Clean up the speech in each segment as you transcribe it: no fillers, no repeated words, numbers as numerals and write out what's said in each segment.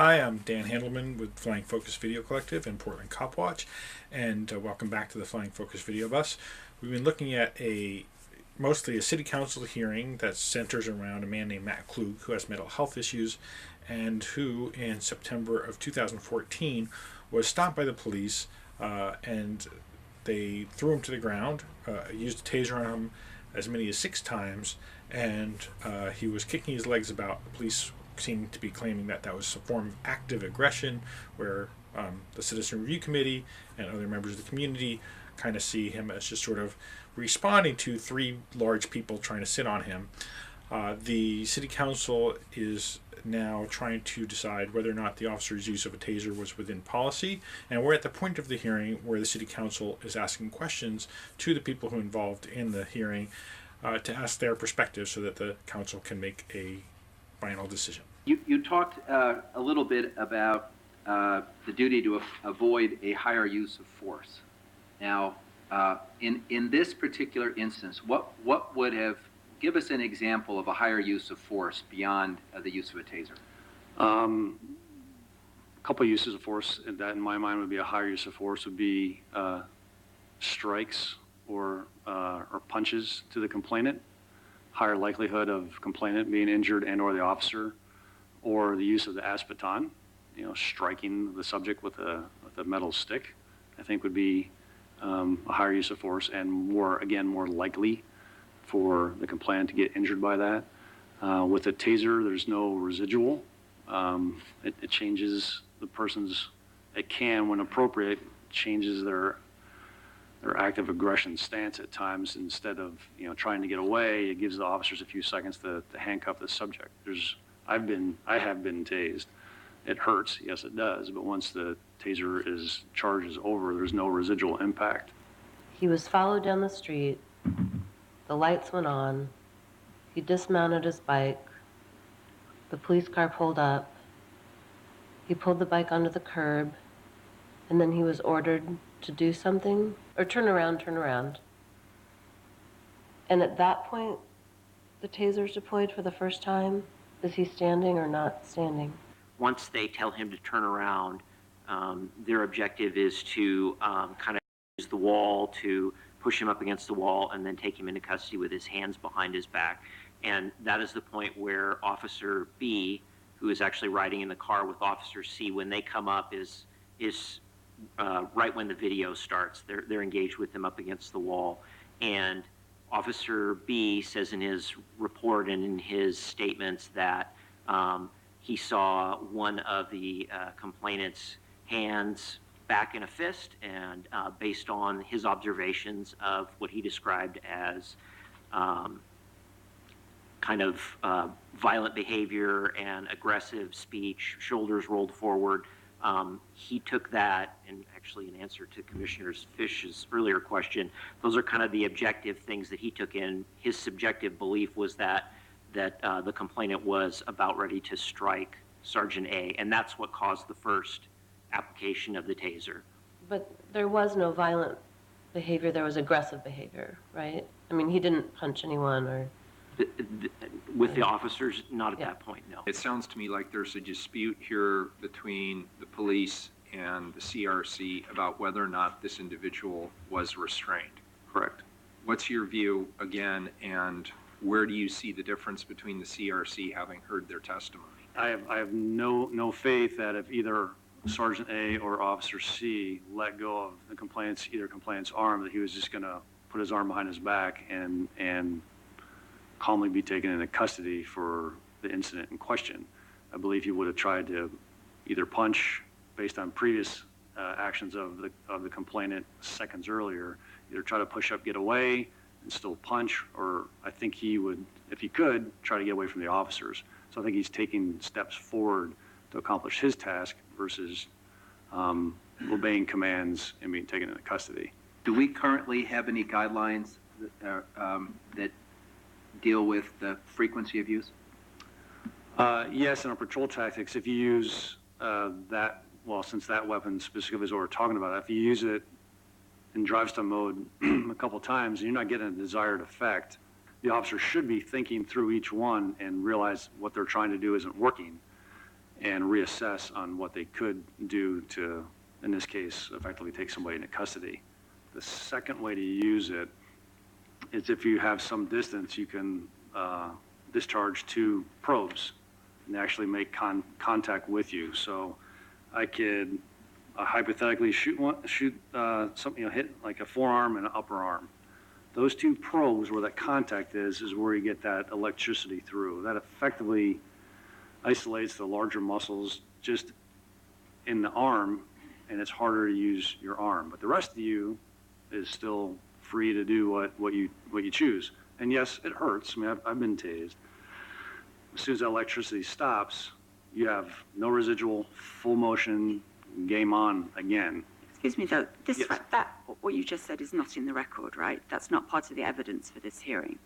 Hi, I'm Dan Handelman with Flying Focus Video Collective and Portland Cop Watch, and welcome back to the Flying Focus Video Bus. We've been looking at mostly a city council hearing that centers around a man named Matt Klug, who has mental health issues and who in September of 2014 was stopped by the police and they threw him to the ground, used a taser on him as many as 6 times, and he was kicking his legs about. The police seemed to be claiming that that was a form of active aggression, where the Citizen Review Committee and other members of the community kind of see him as just sort of responding to 3 large people trying to sit on him. The City Council is now trying to decide whether or not the officer's use of a taser was within policy, and we're at the point of the hearing where the City Council is asking questions to the people who are involved in the hearing to ask their perspective so that the council can make a final decision. You talked a little bit about the duty to avoid a higher use of force. Now, in this particular instance, what would have, give us an example of a higher use of force beyond the use of a taser? A couple of uses of force that in my mind would be a higher use of force would be strikes or punches to the complainant, higher likelihood of complainant being injured and or the officer, or the use of the aspeton, striking the subject with a metal stick, I think would be a higher use of force and more likely for the complainant to get injured by that. With a taser, there's no residual. It changes the person's, it can, when appropriate, changes their active aggression stance at times. Instead of trying to get away, it gives the officers a few seconds to handcuff the subject. I have been tased. It hurts, yes it does, but once the taser charge is over, there's no residual impact. He was followed down the street, the lights went on, he dismounted his bike, the police car pulled up, he pulled the bike onto the curb, and then he was ordered to do something, or turn around. And at that point, the taser's deployed for the first time. Is he standing or not standing? Once they tell him to turn around, their objective is to kind of use the wall to push him up against the wall and then take him into custody with his hands behind his back. And that is the point where Officer B, who is actually riding in the car with Officer C, when they come up is right when the video starts. They're engaged with him up against the wall. And Officer B says in his report and in his statements that he saw one of the complainant's hands back in a fist, and based on his observations of what he described as kind of violent behavior and aggressive speech, shoulders rolled forward, he took that, and actually in answer to Commissioner Fish's earlier question, those are kind of the objective things that he took in. His subjective belief was that the complainant was about ready to strike Sergeant A, and that's what caused the first application of the taser. But there was no violent behavior, there was aggressive behavior, right? I mean, he didn't punch anyone or... With the officers, not at that point, no. It sounds to me like there's a dispute here between the police and the CRC about whether or not this individual was restrained. Correct. What's your view, again, and where do you see the difference between the CRC having heard their testimony? I have no faith that if either Sergeant A or Officer C let go of the complainant's arm, that he was just going to put his arm behind his back and calmly be taken into custody for the incident in question. I believe he would have tried to either punch, based on previous actions of the complainant seconds earlier, either try to push up, get away, and still punch, or I think he would, if he could, try to get away from the officers. So I think he's taking steps forward to accomplish his task versus obeying commands and being taken into custody. Do we currently have any guidelines that deal with the frequency of use? Yes, in our patrol tactics, if you use since that weapon specifically is what we're talking about, if you use it in drive-stun mode a couple times and you're not getting a desired effect, the officer should be thinking through each one and realize what they're trying to do isn't working and reassess on what they could do to, in this case, effectively take somebody into custody. The second way to use it is if you have some distance, you can discharge 2 probes and actually make contact with you. So I could hypothetically shoot something, hit like a forearm and an upper arm. Those 2 probes where that contact is where you get that electricity through. That effectively isolates the larger muscles just in the arm, and it's harder to use your arm. But the rest of you is still free to do what you choose. And yes, it hurts. I mean, I've been tased. As soon as that electricity stops, you have no residual, full motion, game on again. Excuse me, though. Yes. What you just said is not in the record, right? That's not part of the evidence for this hearing.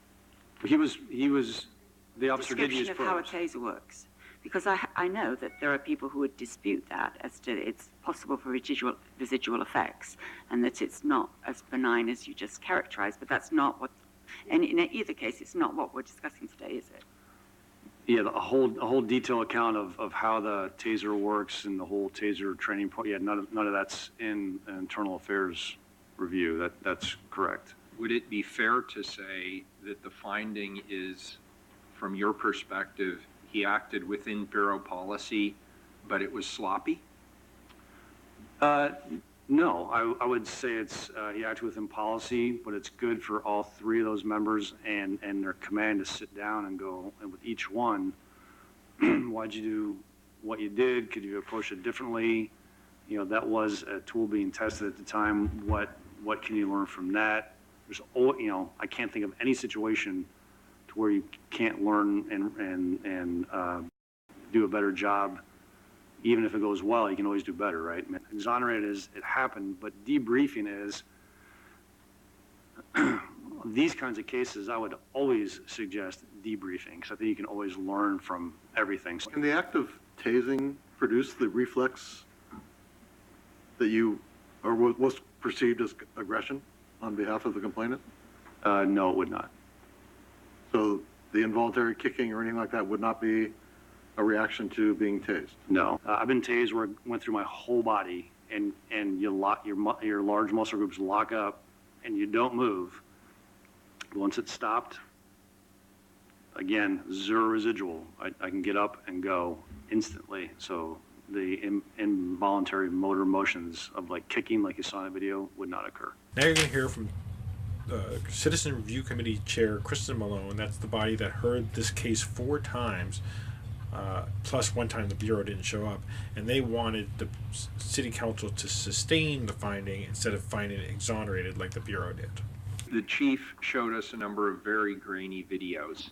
The officer did use Description of how a probes. taser works. Because I know that there are people who would dispute that as to it's possible for residual effects, and that it's not as benign as you just characterized, but that's not what, and in either case, it's not what we're discussing today, is it? Yeah, a whole detailed account of how the taser works and the whole taser training. None of that's in an internal affairs review. That's correct. Would it be fair to say that the finding is, from your perspective, he acted within Bureau policy, but it was sloppy? No, I would say it's he acted within policy, but it's good for all 3 of those members and their command to sit down and go, and with each one, why'd you do what you did? Could you approach it differently? You know, that was a tool being tested at the time. What can you learn from that? I can't think of any situation to where you can't learn and do a better job. Even if it goes well, you can always do better, right? I mean, exonerated is it happened, but debriefing is these kinds of cases. I would always suggest debriefing because I think you can always learn from everything. Can the act of tasing produce the reflex that was perceived as aggression on behalf of the complainant? No, it would not. So the involuntary kicking or anything like that would not be a reaction to being tased? No, I've been tased where it went through my whole body, and you lock your large muscle groups lock up, and you don't move. Once it stopped, again, 0 residual. I can get up and go instantly. So the involuntary motor motions of like kicking, like you saw in the video, would not occur. Now you're going to hear from Citizen Review Committee Chair Kristin Malone. That's the body that heard this case 4 times. Plus 1 time the Bureau didn't show up, and they wanted the City Council to sustain the finding instead of finding it exonerated like the Bureau did. The chief showed us a number of very grainy videos,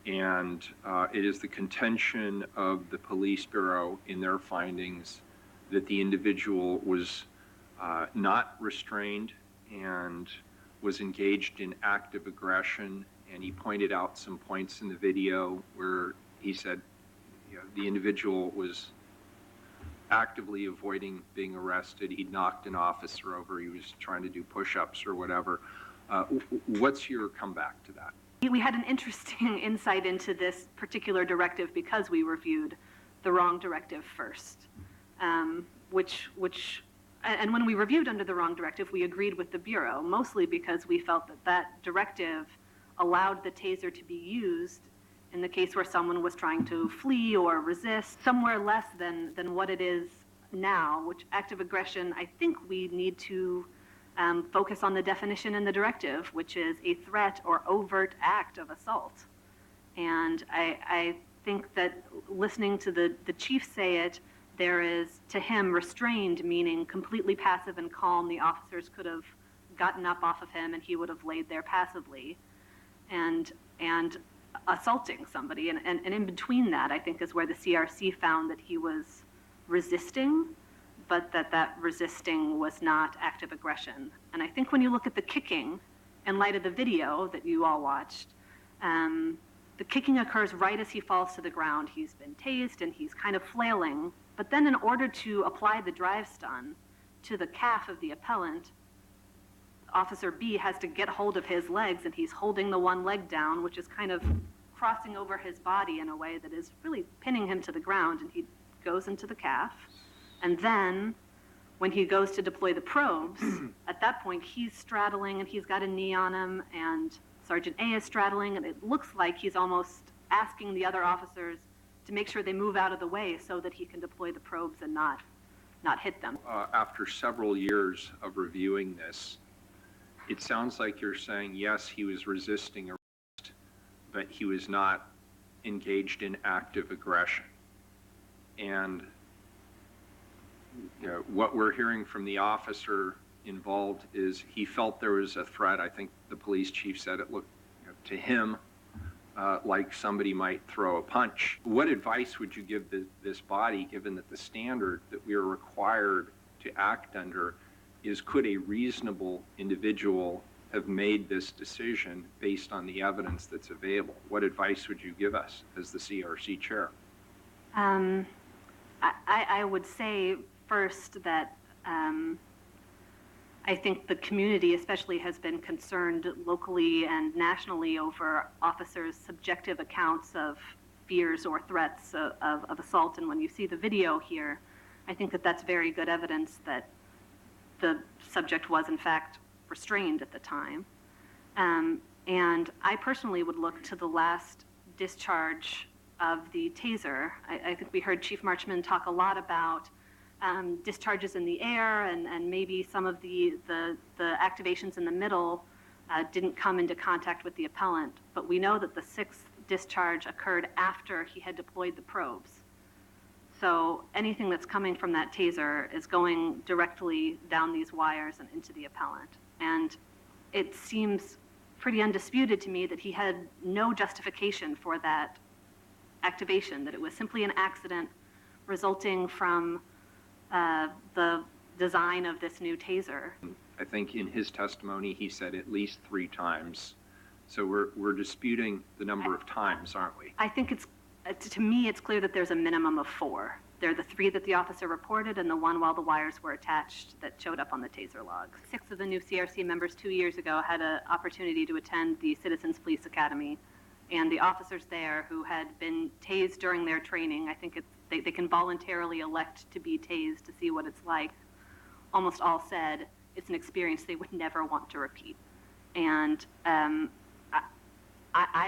and it is the contention of the Police Bureau in their findings that the individual was not restrained and was engaged in active aggression, and he pointed out some points in the video where he said, the individual was actively avoiding being arrested. He knocked an officer over. He was trying to do push-ups or whatever. What's your comeback to that? We had an interesting insight into this particular directive because we reviewed the wrong directive first, and when we reviewed under the wrong directive, we agreed with the Bureau, mostly because we felt that directive allowed the taser to be used in the case where someone was trying to flee or resist, somewhere less than what it is now, which active aggression, I think we need to focus on the definition in the directive, which is a threat or overt act of assault. And I think that listening to the chief say it, there is, to him, restrained, meaning completely passive and calm. The officers could have gotten up off of him and he would have laid there passively. And assaulting somebody, and in between that, I think, is where the CRC found that he was resisting, but that resisting was not active aggression. And I think when you look at the kicking, in light of the video that you all watched, the kicking occurs right as he falls to the ground. He's been tased and he's kind of flailing, but then in order to apply the drive stun to the calf of the appellant, Officer B has to get hold of his legs, and he's holding the one leg down, which is kind of crossing over his body in a way that is really pinning him to the ground, and he goes into the calf. And then when he goes to deploy the probes, at that point he's straddling and he's got a knee on him, and Sergeant A is straddling, and it looks like he's almost asking the other officers to make sure they move out of the way so that he can deploy the probes and not hit them. After several years of reviewing this, it sounds like you're saying, yes, he was resisting arrest, but he was not engaged in active aggression. And what we're hearing from the officer involved is he felt there was a threat. I think the police chief said it looked to him like somebody might throw a punch. What advice would you give this body, given that the standard that we are required to act under is, could a reasonable individual have made this decision based on the evidence that's available? What advice would you give us as the CRC chair? I would say first that I think the community especially has been concerned locally and nationally over officers' subjective accounts of fears or threats of assault. And when you see the video here, I think that that's very good evidence that the subject was in fact restrained at the time. And I personally would look to the last discharge of the taser. I think we heard Chief Marshman talk a lot about discharges in the air, and maybe some of the activations in the middle didn't come into contact with the appellant. But we know that the sixth discharge occurred after he had deployed the probes. So anything that's coming from that taser is going directly down these wires and into the appellant. And it seems pretty undisputed to me that he had no justification for that activation, that it was simply an accident resulting from the design of this new taser. I think in his testimony he said at least 3 times. So we're disputing the number of times, aren't we? I think to me it's clear that there's a minimum of 4. There are the 3 that the officer reported and the 1 while the wires were attached that showed up on the taser logs. 6 of the new CRC members 2 years ago had an opportunity to attend the Citizens Police Academy, and the officers there who had been tased during their training, I think they can voluntarily elect to be tased to see what it's like, almost all said it's an experience they would never want to repeat. And I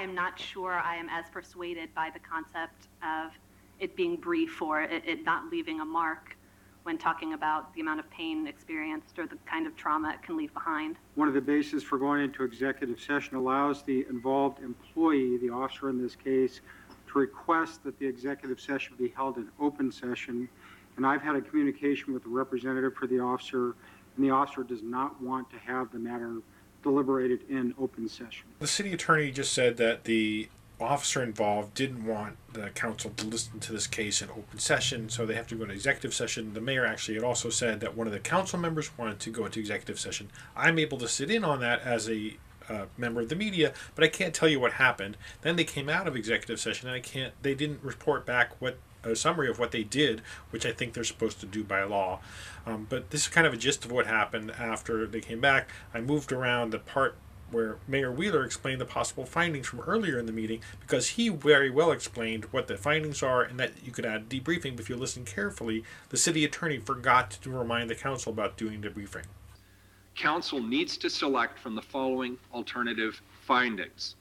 am not sure I am as persuaded by the concept of it being brief or it not leaving a mark when talking about the amount of pain experienced or the kind of trauma it can leave behind. One of the bases for going into executive session allows the involved employee, the officer in this case, to request that the executive session be held in open session. And I've had a communication with the representative for the officer, and the officer does not want to have the matter deliberated in open session. The city attorney just said that the officer involved didn't want the council to listen to this case in open session, so they have to go to executive session. The mayor actually had also said that one of the council members wanted to go into executive session. I'm able to sit in on that as a member of the media, but I can't tell you what happened. Then they came out of executive session, and they didn't report back a summary of what they did, which I think they're supposed to do by law. But this is kind of a gist of what happened after they came back. I moved around the part where Mayor Wheeler explained the possible findings from earlier in the meeting, because he very well explained what the findings are and that you could add debriefing. But if you listen carefully, the city attorney forgot to remind the council about doing debriefing. Council needs to select from the following alternative findings.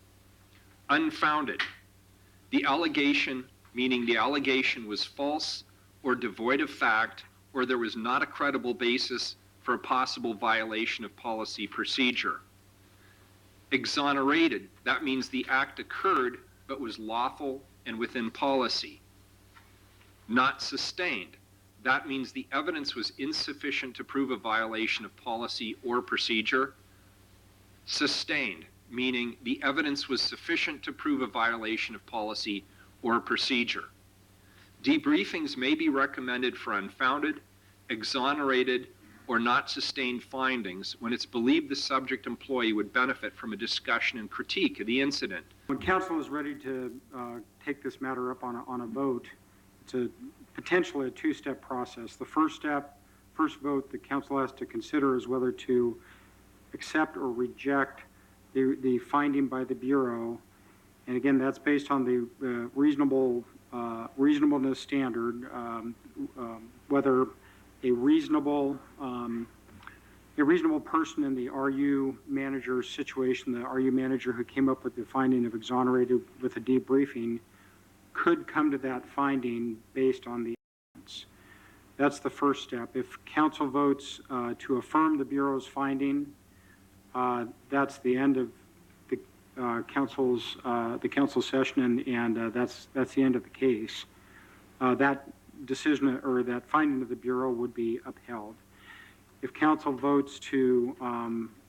Unfounded. The allegation, meaning the allegation was false or devoid of fact, or there was not a credible basis for a possible violation of policy procedure. Exonerated. That means the act occurred but was lawful and within policy. Not sustained. That means the evidence was insufficient to prove a violation of policy or procedure. Sustained, meaning the evidence was sufficient to prove a violation of policy or procedure. Debriefings may be recommended for unfounded, exonerated, or not sustained findings when it's believed the subject employee would benefit from a discussion and critique of the incident. When council is ready to take this matter up on a vote, it's potentially a 2-step process. The first vote the council has to consider is whether to accept or reject the finding by the Bureau. And again, that's based on the reasonableness standard, whether a reasonable person in the RU manager's situation, the RU manager who came up with the finding of exonerated with a debriefing, could come to that finding based on the evidence. That's the first step. If council votes to affirm the Bureau's finding, that's the end of the council session, and that's the end of the case. That decision or that finding of the Bureau would be upheld. If council votes to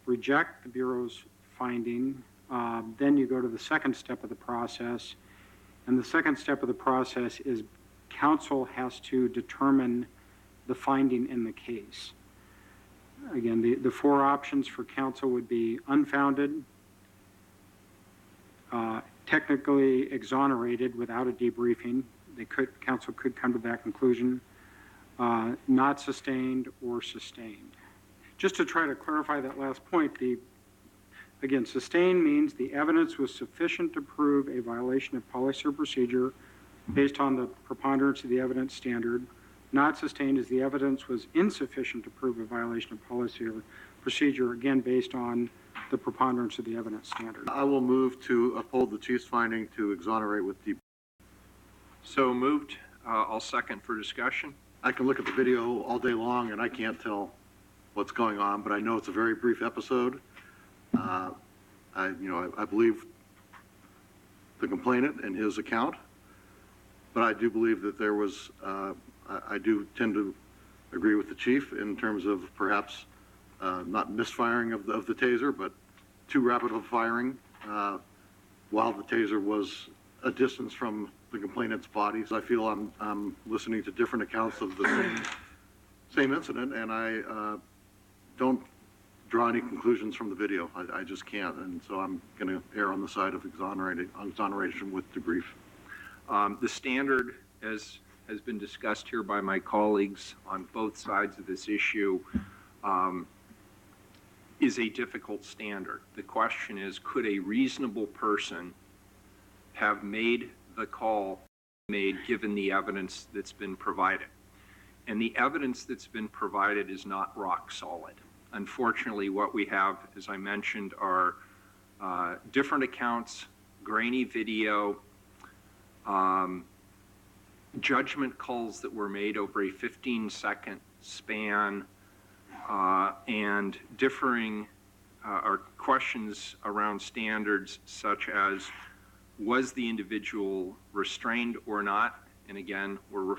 reject the Bureau's finding, then you go to the second step of the process, and the second step of the process is council has to determine the finding in the case. Again, the four options for council would be unfounded, technically exonerated without a debriefing. Council could come to that conclusion. Not sustained or sustained. Just to try to clarify that last point, again, sustained means the evidence was sufficient to prove a violation of policy or procedure based on the preponderance of the evidence standard. Not sustained is the evidence was insufficient to prove a violation of policy or procedure, again, based on the preponderance of the evidence standard. I will move to uphold the chief's finding to exonerate with deep. So moved. I'll second for discussion. I can look at the video all day long and I can't tell what's going on, but I know it's a very brief episode. I believe the complainant and his account, but I do believe that there was, I do tend to agree with the chief in terms of perhaps not misfiring of the taser, but too rapid of firing while the taser was a distance from the complainant's body. So I feel I'm listening to different accounts of the same incident, and I don't draw any conclusions from the video. I just can't, and so I'm going to err on the side of exoneration with debrief. The standard, as has been discussed here by my colleagues on both sides of this issue, is a difficult standard. The question is, could a reasonable person have made the call given the evidence that's been provided? And the evidence that's been provided is not rock solid. Unfortunately, what we have, as I mentioned, are different accounts, grainy video, judgment calls that were made over a 15-second span, and differing or questions around standards such as, was the individual restrained or not? And again, we're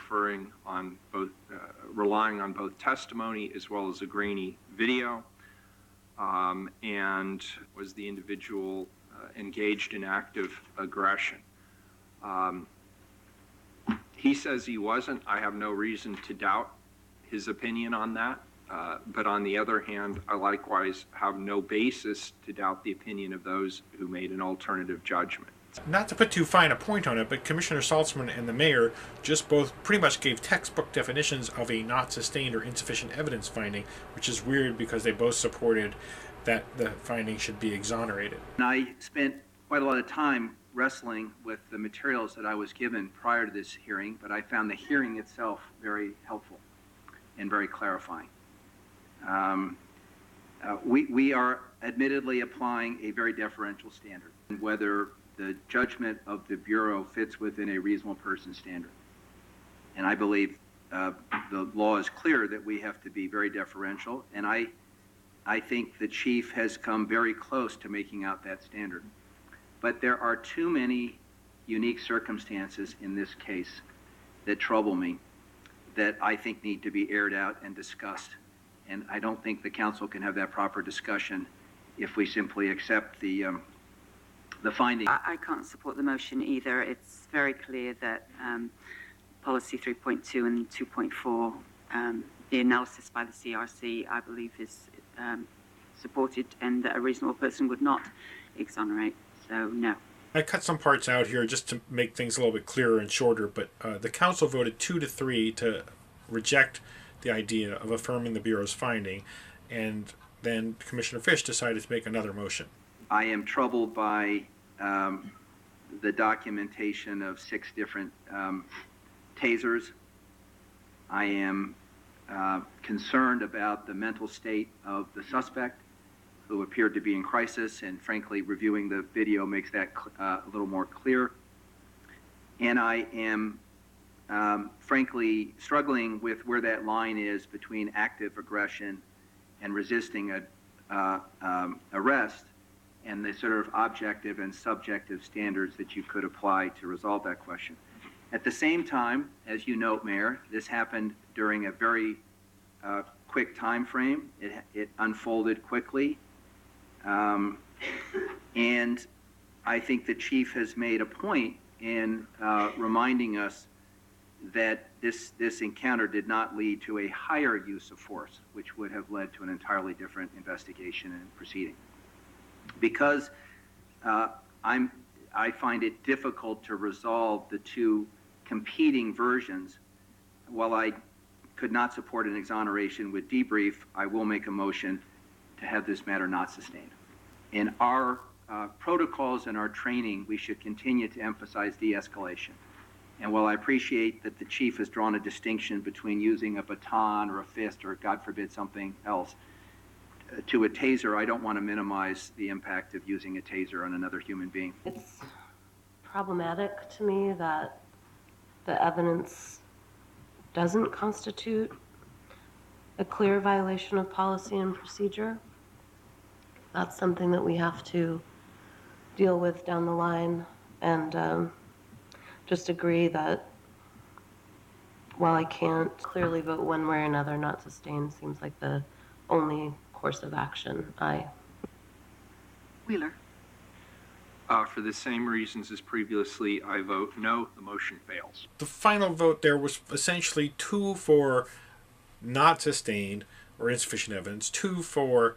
relying on both testimony as well as a grainy video. And was the individual engaged in active aggression? He says he wasn't. I have no reason to doubt his opinion on that. But on the other hand, I likewise have no basis to doubt the opinion of those who made an alternative judgment. Not to put too fine a point on it, but Commissioner Saltzman and the mayor just both pretty much gave textbook definitions of a not sustained or insufficient evidence finding, which is weird because they both supported that the finding should be exonerated. And I spent quite a lot of time wrestling with the materials that I was given prior to this hearing, but I found the hearing itself very helpful and very clarifying. We are admittedly applying a very deferential standard, whether the judgment of the Bureau fits within a reasonable person standard. And I believe the law is clear that we have to be very deferential, and I think the chief has come very close to making out that standard. But there are too many unique circumstances in this case that trouble me, that I think need to be aired out and discussed. And I don't think the council can have that proper discussion if we simply accept the finding. I can't support the motion either. It's very clear that policy 3.2 and 2.4, the analysis by the CRC, I believe, is supported, and that a reasonable person would not exonerate. So, no. I cut some parts out here just to make things a little bit clearer and shorter, but the council voted 2-3 to reject the idea of affirming the Bureau's finding, and then Commissioner Fish decided to make another motion. I am troubled by the documentation of 6 different tasers. I am concerned about the mental state of the suspect, who appeared to be in crisis, and frankly, reviewing the video makes that a little more clear. And I am frankly struggling with where that line is between active aggression and resisting arrest, and the sort of objective and subjective standards that you could apply to resolve that question. At the same time, as you note, Mayor, this happened during a very quick time frame. It unfolded quickly. And I think the chief has made a point in reminding us that this encounter did not lead to a higher use of force, which would have led to an entirely different investigation and proceeding. Because I find it difficult to resolve the 2 competing versions. While I could not support an exoneration with debrief, I will make a motion to have this matter not sustained. In our protocols and our training, we should continue to emphasize de-escalation. And while I appreciate that the chief has drawn a distinction between using a baton or a fist or, God forbid, something else, to a taser, I don't want to minimize the impact of using a taser on another human being. It's problematic to me that the evidence doesn't constitute a clear violation of policy and procedure. That's something that we have to deal with down the line, and just agree that while I can't clearly vote one way or another, not sustained seems like the only course of action. Aye. Wheeler. For the same reasons as previously, I vote no. The motion fails. The final vote there was essentially 2 for not sustained or insufficient evidence, 2 for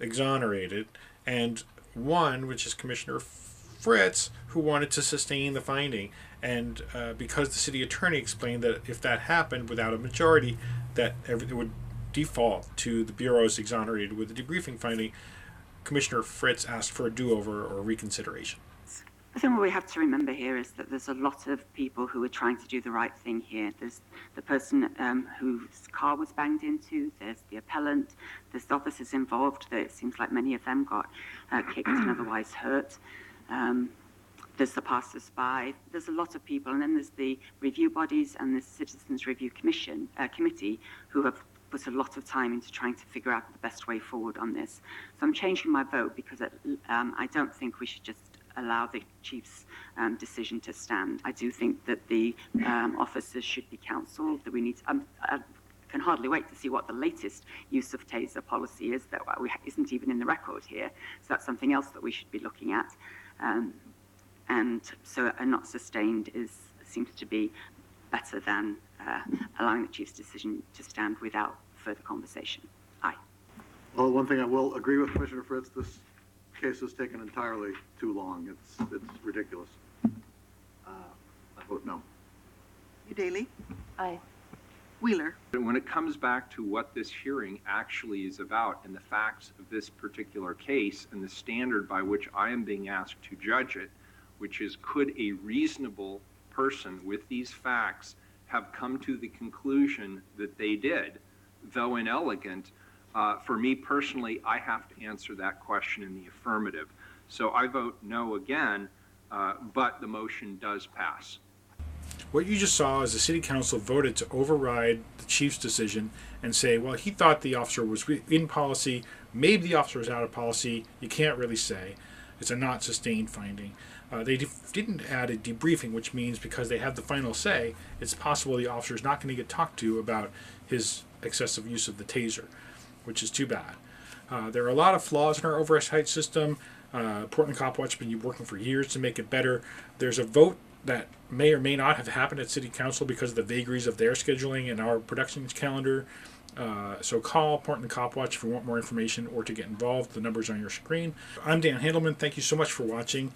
exonerated, and 1, which is Commissioner Fritz, who wanted to sustain the finding. And because the city attorney explained that if that happened without a majority, that it would default to the Bureau's exonerated with the debriefing finding, Commissioner Fritz asked for a do-over or reconsideration. I think what we have to remember here is that there's a lot of people who are trying to do the right thing here. There's the person whose car was banged into, there's the appellant, there's the officers involved. It seems like many of them got kicked and otherwise hurt. There's the passers-by. There's a lot of people. And then there's the review bodies and the Citizens Review Committee who have put a lot of time into trying to figure out the best way forward on this. So I'm changing my vote because I don't think we should just allow the chief's decision to stand. I do think that the officers should be counseled, that we need to, I can hardly wait to see what the latest use of taser policy is that isn't even in the record here. So that's something else that we should be looking at. And so a not sustained seems to be better than allowing the chief's decision to stand without further conversation. Aye. Well, one thing I will agree with Commissioner Fritz, this case has taken entirely too long. It's ridiculous. I vote no. Daly. Aye. Wheeler. When it comes back to what this hearing actually is about and the facts of this particular case and the standard by which I am being asked to judge it, which is, could a reasonable person with these facts have come to the conclusion that they did, though inelegant, for me personally, I have to answer that question in the affirmative. So I vote no again, but the motion does pass. What you just saw is the city council voted to override the chief's decision and say, well, he thought the officer was in policy, maybe the officer was out of policy, you can't really say. It's a not sustained finding. They didn't add a debriefing, which means because they have the final say, it's possible the officer is not going to get talked to about his excessive use of the taser, which is too bad. There are a lot of flaws in our oversight system. Portland Cop Watch has been working for years to make it better. There's a vote that may or may not have happened at City Council because of the vagaries of their scheduling and our production calendar. So call Portland Cop Watch if you want more information or to get involved. The number's on your screen. I'm Dan Handelman. Thank you so much for watching.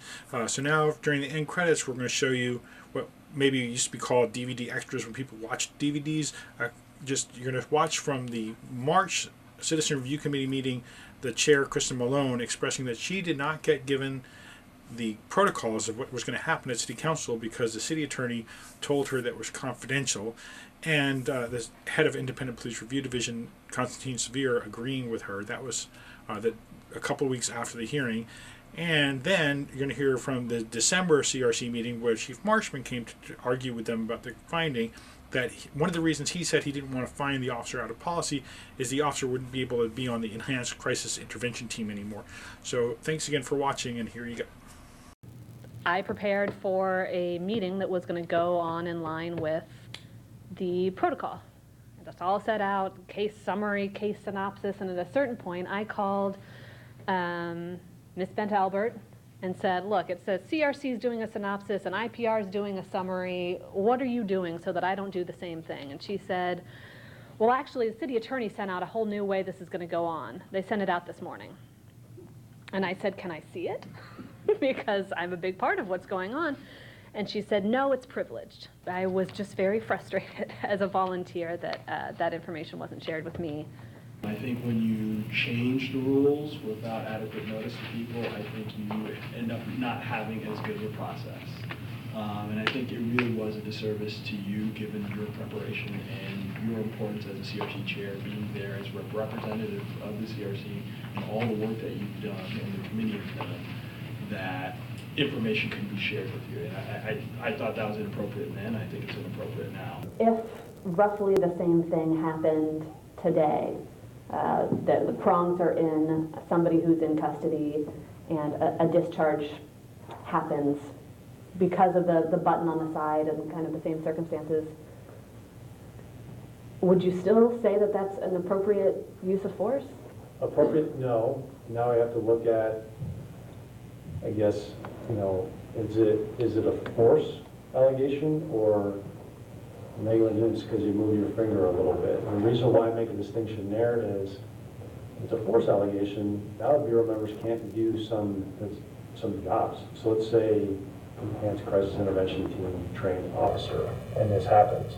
So now, during the end credits, we're going to show you what maybe used to be called DVD extras when people watched DVDs. You're going to watch from the March Citizen Review Committee meeting the chair, Kristin Malone, expressing that she did not get given the protocols of what was going to happen at City Council because the city attorney told her that it was confidential, and the head of Independent Police Review Division, Constantine Severe, agreeing with her. That was that a couple of weeks after the hearing. And then you're going to hear from the December CRC meeting where Chief Marshman came to argue with them about the finding that one of the reasons he said he didn't want to fine the officer out of policy is the officer wouldn't be able to be on the Enhanced Crisis Intervention Team anymore. So thanks again for watching, and here you go. I prepared for a meeting that was going to go on in line with the protocol. That's all set out, case summary, case synopsis, and at a certain point I called Ms. Bent Albert and said, look, it says CRC is doing a synopsis and IPR is doing a summary. What are you doing so that I don't do the same thing? And she said, well, actually, the city attorney sent out a whole new way this is going to go on. They sent it out this morning. And I said, can I see it? Because I'm a big part of what's going on. And she said, no, it's privileged. I was just very frustrated as a volunteer that that information wasn't shared with me. I think when you change the rules without adequate notice to people, I think you end up not having as good of a process. And I think it really was a disservice to you, given your preparation and your importance as a CRC chair, being there as representative of the CRC and all the work that you've done and the committee has done, that information can be shared with you. And I thought that was inappropriate then. I think it's inappropriate now. If roughly the same thing happened today, the prongs are in, somebody who's in custody, and a discharge happens because of the button on the side and kind of the same circumstances, would you still say that that's an appropriate use of force? Appropriate? No. Now I have to look at, I guess, you know, is it a force allegation or negligence because you move your finger a little bit? And the reason why I make a distinction there is it's a force allegation. Now Bureau members can't do some jobs. So let's say Enhanced Crisis Intervention Team trained officer, and this happens.